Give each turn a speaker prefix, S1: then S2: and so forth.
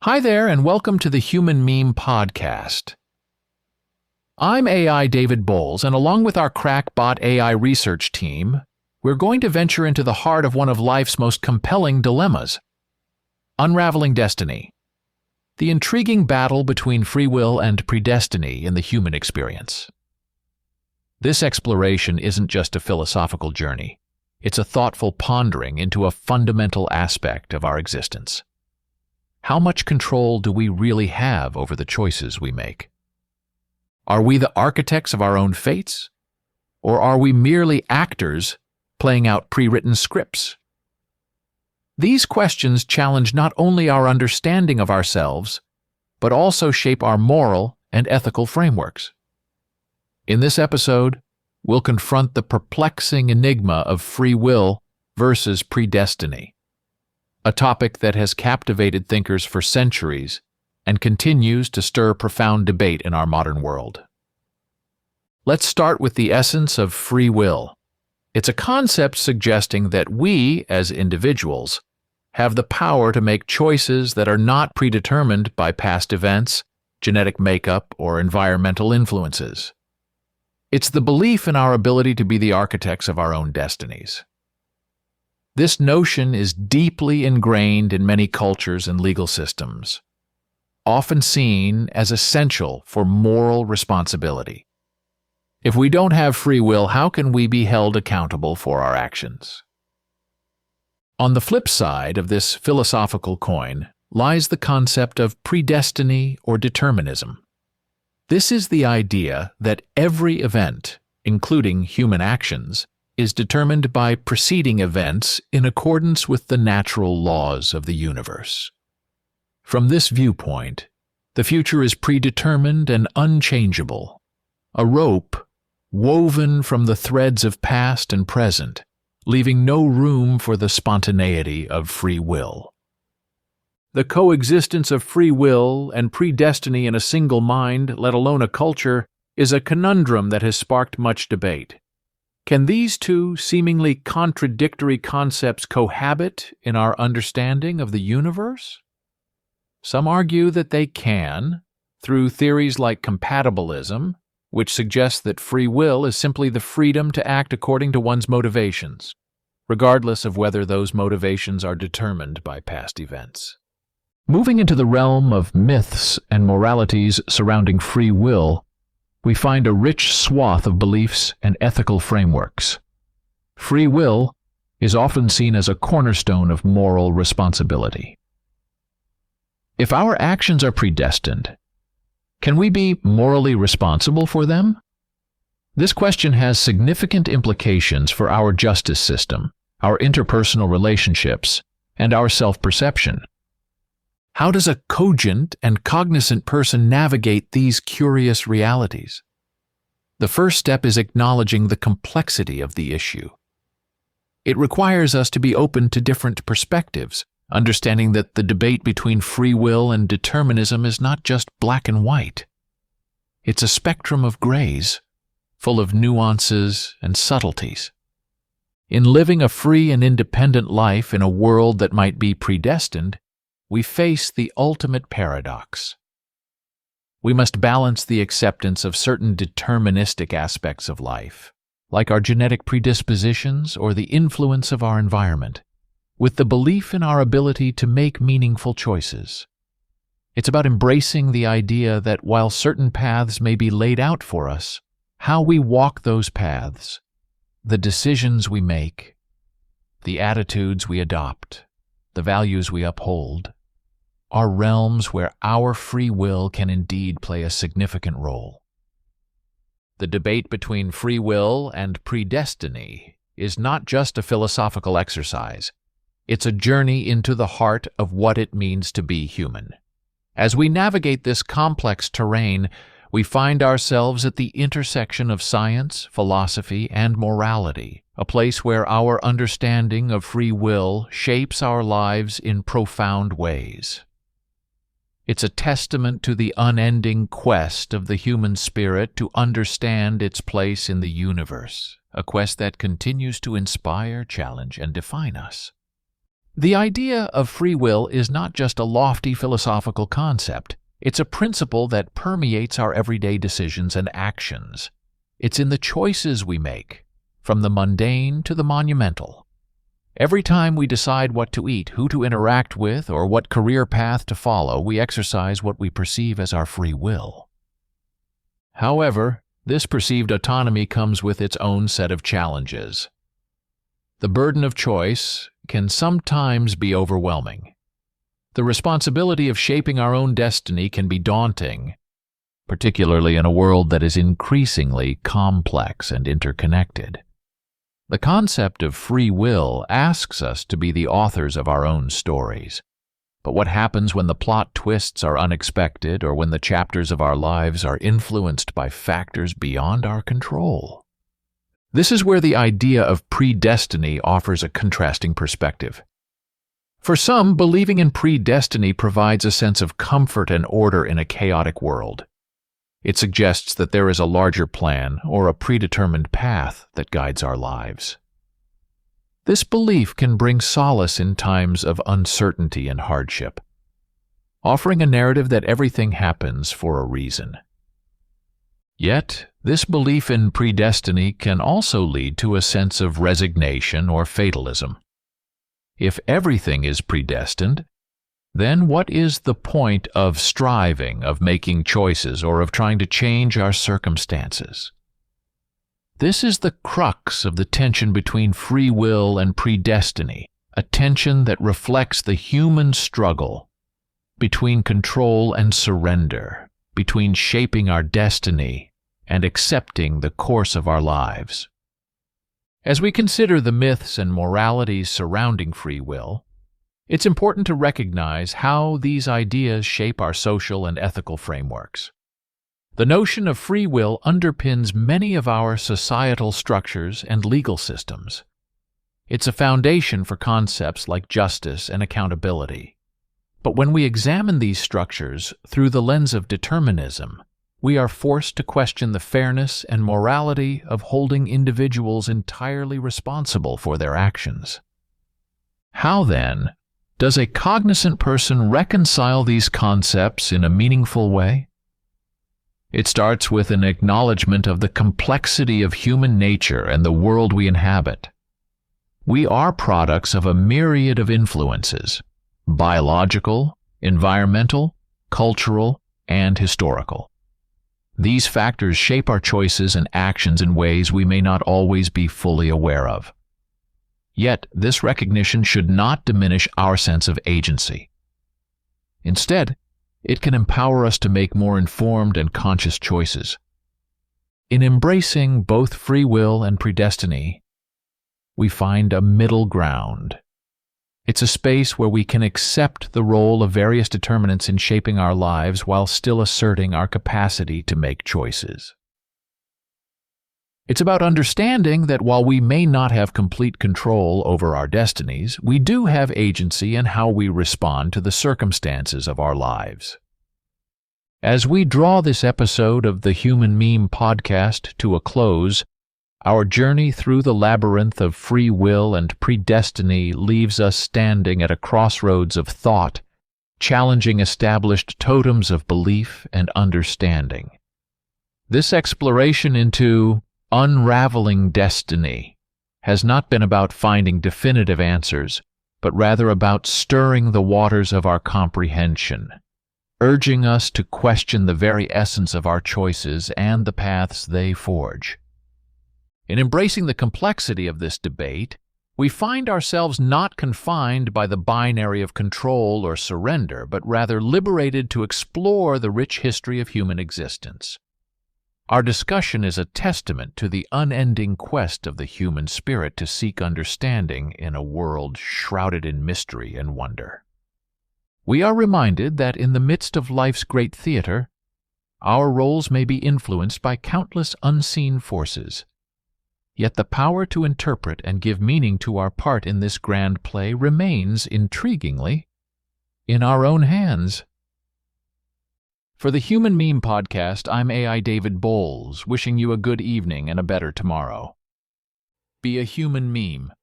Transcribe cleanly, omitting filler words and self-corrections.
S1: Hi there, and welcome to the Human Meme Podcast. I'm AI David Bowles, and along with our crackbot AI research team, we're going to venture into the heart of one of life's most compelling dilemmas: unraveling destiny, the intriguing battle between free will and predestiny in the human experience. This exploration isn't just a philosophical journey, it's a thoughtful pondering into a fundamental aspect of our existence. How much control do we really have over the choices we make? Are we the architects of our own fates? Or are we merely actors playing out pre-written scripts? These questions challenge not only our understanding of ourselves, but also shape our moral and ethical frameworks. In this episode, we'll confront the perplexing enigma of free will versus predestiny, a topic that has captivated thinkers for centuries and continues to stir profound debate in our modern world. Let's start with the essence of free will. It's a concept suggesting that we, as individuals, have the power to make choices that are not predetermined by past events, genetic makeup, or environmental influences. It's the belief in our ability to be the architects of our own destinies. This notion is deeply ingrained in many cultures and legal systems, often seen as essential for moral responsibility. If we don't have free will, how can we be held accountable for our actions? On the flip side of this philosophical coin lies the concept of predestiny or determinism. This is the idea that every event, including human actions, is determined by preceding events in accordance with the natural laws of the universe. From this viewpoint, the future is predetermined and unchangeable, a rope woven from the threads of past and present, leaving no room for the spontaneity of free will. The coexistence of free will and predestiny in a single mind, let alone a culture, is a conundrum that has sparked much debate. Can these two seemingly contradictory concepts cohabit in our understanding of the universe? Some argue that they can, through theories like compatibilism, which suggests that free will is simply the freedom to act according to one's motivations, regardless of whether those motivations are determined by past events. Moving into the realm of myths and moralities surrounding free will, we find a rich swath of beliefs and ethical frameworks. Free will is often seen as a cornerstone of moral responsibility. If our actions are predestined, can we be morally responsible for them? This question has significant implications for our justice system, our interpersonal relationships, and our self-perception. How does a cogent and cognizant person navigate these curious realities? The first step is acknowledging the complexity of the issue. It requires us to be open to different perspectives, understanding that the debate between free will and determinism is not just black and white. It's a spectrum of grays, full of nuances and subtleties. In living a free and independent life in a world that might be predestined, we face the ultimate paradox. We must balance the acceptance of certain deterministic aspects of life, like our genetic predispositions or the influence of our environment, with the belief in our ability to make meaningful choices. It's about embracing the idea that while certain paths may be laid out for us, how we walk those paths, the decisions we make, the attitudes we adopt, the values we uphold, are realms where our free will can indeed play a significant role. The debate between free will and predestiny is not just a philosophical exercise. It's a journey into the heart of what it means to be human. As we navigate this complex terrain, we find ourselves at the intersection of science, philosophy, and morality, a place where our understanding of free will shapes our lives in profound ways. It's a testament to the unending quest of the human spirit to understand its place in the universe, a quest that continues to inspire, challenge, and define us. The idea of free will is not just a lofty philosophical concept. It's a principle that permeates our everyday decisions and actions. It's in the choices we make, from the mundane to the monumental. Every time we decide what to eat, who to interact with, or what career path to follow, we exercise what we perceive as our free will. However, this perceived autonomy comes with its own set of challenges. The burden of choice can sometimes be overwhelming. The responsibility of shaping our own destiny can be daunting, particularly in a world that is increasingly complex and interconnected. The concept of free will asks us to be the authors of our own stories. But what happens when the plot twists are unexpected or when the chapters of our lives are influenced by factors beyond our control? This is where the idea of predestiny offers a contrasting perspective. For some, believing in predestiny provides a sense of comfort and order in a chaotic world. It suggests that there is a larger plan or a predetermined path that guides our lives. This belief can bring solace in times of uncertainty and hardship, offering a narrative that everything happens for a reason. Yet, this belief in predestiny can also lead to a sense of resignation or fatalism. If everything is predestined, then what is the point of striving, of making choices, or of trying to change our circumstances? This is the crux of the tension between free will and predestiny, a tension that reflects the human struggle between control and surrender, between shaping our destiny and accepting the course of our lives. As we consider the myths and moralities surrounding free will, it's important to recognize how these ideas shape our social and ethical frameworks. The notion of free will underpins many of our societal structures and legal systems. It's a foundation for concepts like justice and accountability. But when we examine these structures through the lens of determinism, we are forced to question the fairness and morality of holding individuals entirely responsible for their actions. How, then, does a cognizant person reconcile these concepts in a meaningful way? It starts with an acknowledgement of the complexity of human nature and the world we inhabit. We are products of a myriad of influences: biological, environmental, cultural, and historical. These factors shape our choices and actions in ways we may not always be fully aware of. Yet, this recognition should not diminish our sense of agency. Instead, it can empower us to make more informed and conscious choices. In embracing both free will and predestiny, we find a middle ground. It's a space where we can accept the role of various determinants in shaping our lives while still asserting our capacity to make choices. It's about understanding that while we may not have complete control over our destinies, we do have agency in how we respond to the circumstances of our lives. As we draw this episode of the Human Meme podcast to a close, our journey through the labyrinth of free will and predestiny leaves us standing at a crossroads of thought, challenging established totems of belief and understanding. This exploration into unraveling destiny has not been about finding definitive answers, but rather about stirring the waters of our comprehension, urging us to question the very essence of our choices and the paths they forge. In embracing the complexity of this debate, we find ourselves not confined by the binary of control or surrender, but rather liberated to explore the rich history of human existence. Our discussion is a testament to the unending quest of the human spirit to seek understanding in a world shrouded in mystery and wonder. We are reminded that in the midst of life's great theater, our roles may be influenced by countless unseen forces. Yet the power to interpret and give meaning to our part in this grand play remains, intriguingly, in our own hands. For the Human Meme podcast, I'm AI David Bowles, wishing you a good evening and a better tomorrow. Be a human meme.